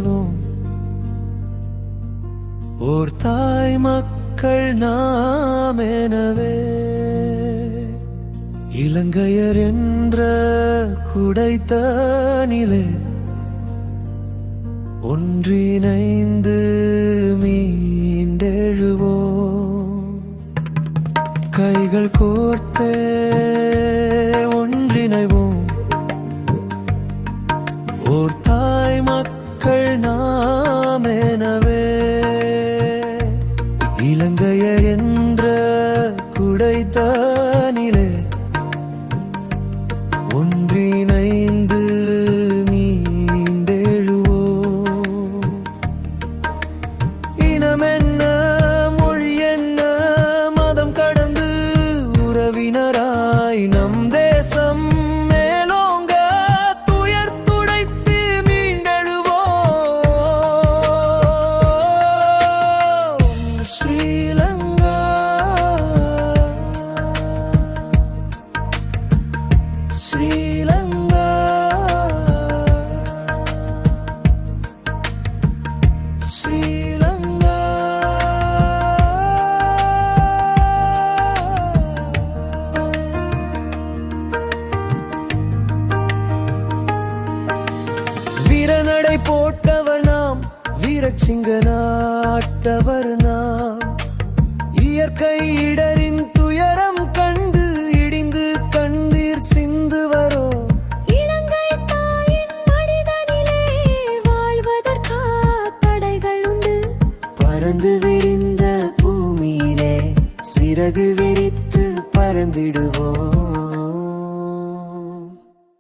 ஒன்றிணைவோம். ஓர் தாய் மக்கள் நாம் எனவே இலங்கையர் என்ற குடைத்தனிலே ஒன்றிணைந்து மீண்டெழுவோம். கைகள் கோர்த்தே ஒன்றிணைவோம். ஓர் தாய் மக்கள் நாம் எனவே இலங்கையர் என்ற குடைத்தனிலே ஒன்றிணைந்து மீண்டெழுவோம். இனமென்ன மொழி என்ன மதம் கடந்து உறவினராய் நம் தேசம் மேலோங்க துயர் துடைத்து மீண்டெழுவோம். ஸ்ரீலங்கா ஸ்ரீலங்கா ஸ்ரீலங்கா வீரநடை போட்டவர் நாம், வீரசிங்க நாட்டவர் நாம். இயற்கை இடரின் துயரம் கண்டு இடிந்து கண்ணீர் சிந்துவரோ. இலங்கை தாயின் மனிதனிலே வாழ்வதற்கா தடைகள் உண்டு. பறந்து விரிந்த பூமியிலே சிறகு விரித்து பறந்திடுவோம்.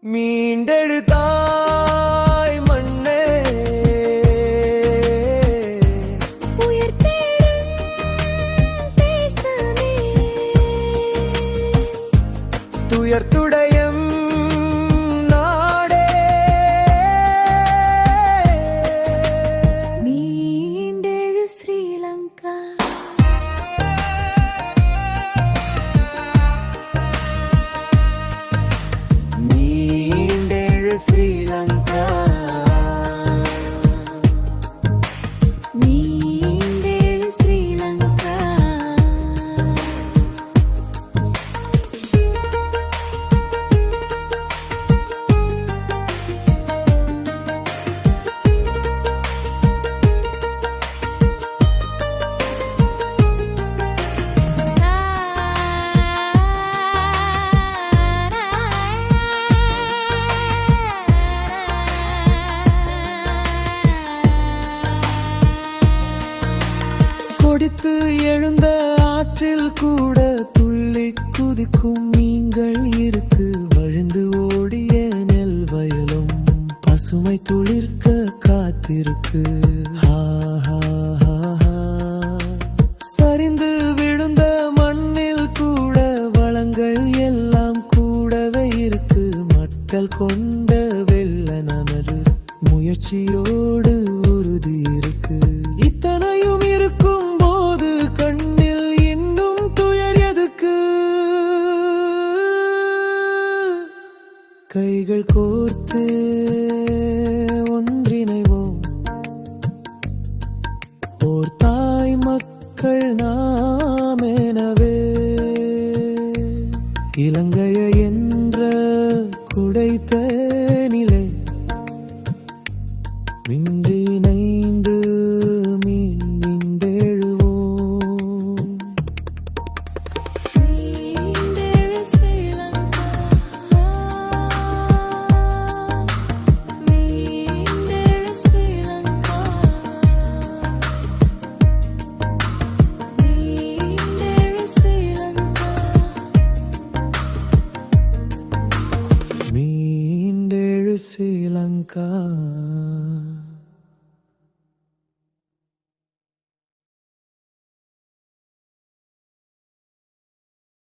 மீண்டெழு தாய் மண்ணே, உயிர் தேடும் தேசமே, துயர் துடையம் நாடே. மீண்டெழு ஸ்ரீலங்கா. மீண்டெழு ஸ்ரீலங்கா. மீண்டெழு ஸ்ரீலங்கா. கொடித்து எழுந்த ஆற்றில் கூட துள்ளி குதிக்கும் மீன்கள் இருக்கு. வழிந்து ஓடிய நெல் வயலும் பசுமை துளிர்க்க காத்திருக்கு. சரிந்து விழுந்த மண்ணில் கூட வளங்கள் எல்லாம் கூடவே இருக்கு. மக்கள் கொண்ட வெள்ள நமது முயற்சியோடு உறுதி இருக்கு. இத்தனையும் இருக்கும் போது கண்ணில் இன்னும் துயர் எதுக்கு? கைகள் கோர்த்து ஒன்றிணைவோம். ஓர் தாய் மக்கள் நாம் எனவே இலங்கைய என்ற குடைத்தனிலே மின்றி